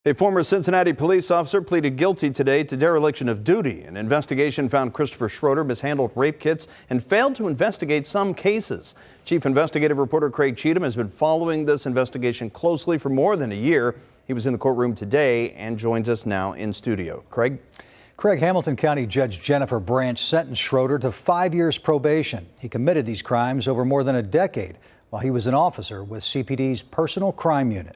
A former Cincinnati police officer pleaded guilty today to dereliction of duty. An investigation found Christopher Schroder mishandled rape kits and failed to investigate some cases. Chief investigative reporter Craig Cheatham has been following this investigation closely for more than a year. He was in the courtroom today and joins us now in studio. Craig? Hamilton County Judge Jennifer Branch sentenced Schroder to 5 years probation. He committed these crimes over more than a decade while he was an officer with CPD's Personal Crime Unit.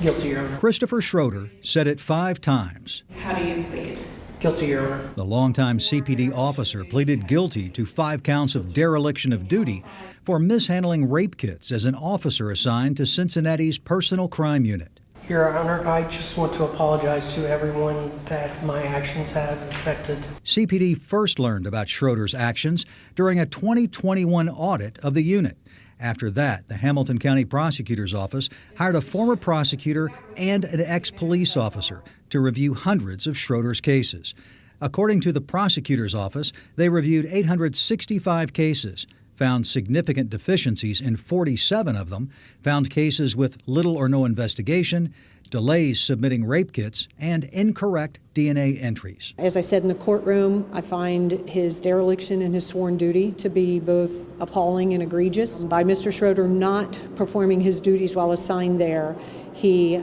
Guilty, Your Honor. Christopher Schroder said it 5 times. How do you plead? Guilty, Your Honor. The longtime CPD officer pleaded guilty to 5 counts of dereliction of duty for mishandling rape kits as an officer assigned to Cincinnati's Personal Crime Unit. Your Honor, I just want to apologize to everyone that my actions have affected. CPD first learned about Schroder's actions during a 2021 audit of the unit. After that, the Hamilton County Prosecutor's Office hired a former prosecutor and an ex-police officer to review hundreds of Schroder's cases. According to the Prosecutor's Office, they reviewed 865 cases, found significant deficiencies in 47 of them, found cases with little or no investigation, delays submitting rape kits, and incorrect DNA entries. As I said in the courtroom, I find his dereliction and his sworn duty to be both appalling and egregious. By Mr. Schroder not performing his duties while assigned there, he,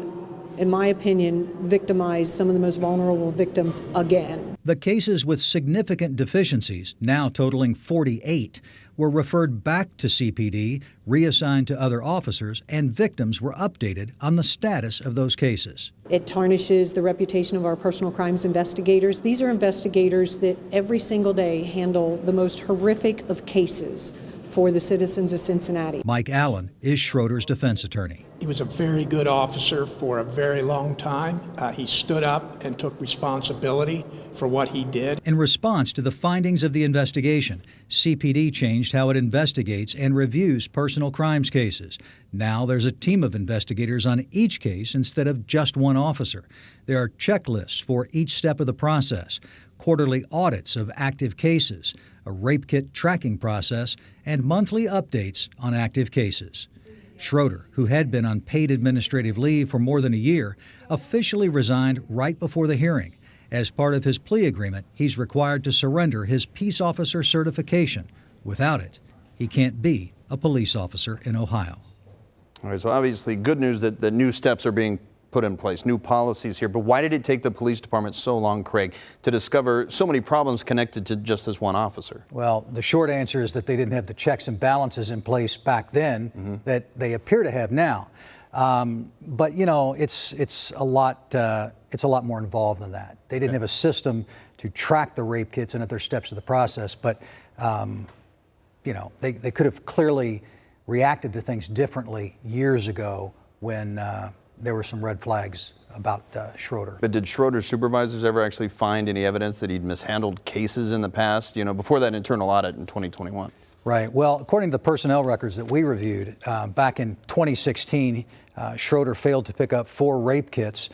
in my opinion, victimized some of the most vulnerable victims again. The cases with significant deficiencies, now totaling 48, were referred back to CPD, reassigned to other officers, and victims were updated on the status of those cases. It tarnishes the reputation of our personal crimes investigators. These are investigators that every single day handle the most horrific of cases for the citizens of Cincinnati. Mike Allen is Schroder's defense attorney. He was a very good officer for a very long time. He stood up and took responsibility for what he did. In response to the findings of the investigation, CPD changed how it investigates and reviews personal crimes cases. Now there's a team of investigators on each case instead of just one officer. There are checklists for each step of the process, quarterly audits of active cases, a rape kit tracking process, and monthly updates on active cases. Schroder, who had been on paid administrative leave for more than a year, officially resigned right before the hearing. As part of his plea agreement, he's required to surrender his peace officer certification. Without it, he can't be a police officer in Ohio. All right, so obviously good news that the new steps are being put in place, new policies here. But why did it take the police department so long, Craig, to discover so many problems connected to just this one officer? Well, the short answer is that they didn't have the checks and balances in place back then that they appear to have now. But you know, it's a lot more involved than that. They didn't have a system to track the rape kits and other steps of the process. But you know, they could have clearly reacted to things differently years ago when there were some red flags about Schroder. But did Schroder's supervisors ever actually find any evidence that he'd mishandled cases in the past, you know, before that internal audit in 2021? Right. Well, according to the personnel records that we reviewed, back in 2016, Schroder failed to pick up 4 rape kits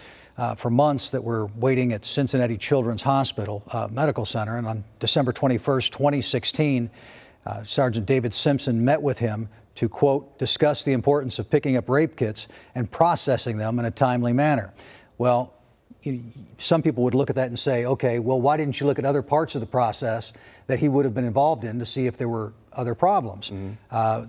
for months that were waiting at Cincinnati Children's Hospital Medical Center. And on December 21st, 2016, Sergeant David Simpson met with him to, quote, discuss the importance of picking up rape kits and processing them in a timely manner. Well, some people would look at that and say, okay, well, why didn't you look at other parts of the process that he would have been involved in to see if there were other problems?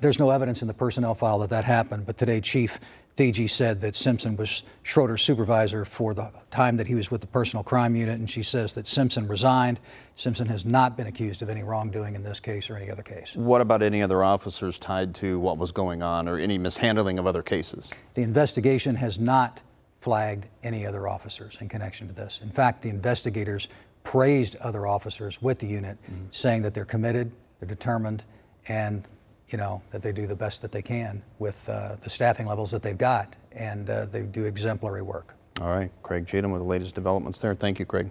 There's no evidence in the personnel file that that happened, but today Chief Thege said that Simpson was Schroder's supervisor for the time that he was with the Personal Crime Unit, and she says that Simpson resigned. Simpson has not been accused of any wrongdoing in this case or any other case. What about any other officers tied to what was going on or any mishandling of other cases? The investigation has not flagged any other officers in connection to this. In fact, the investigators praised other officers with the unit, saying that they're committed, they're determined, and you know, that they do the best that they can with the staffing levels that they've got, and they do exemplary work. All right, Craig Cheatham with the latest developments there. Thank you, Craig.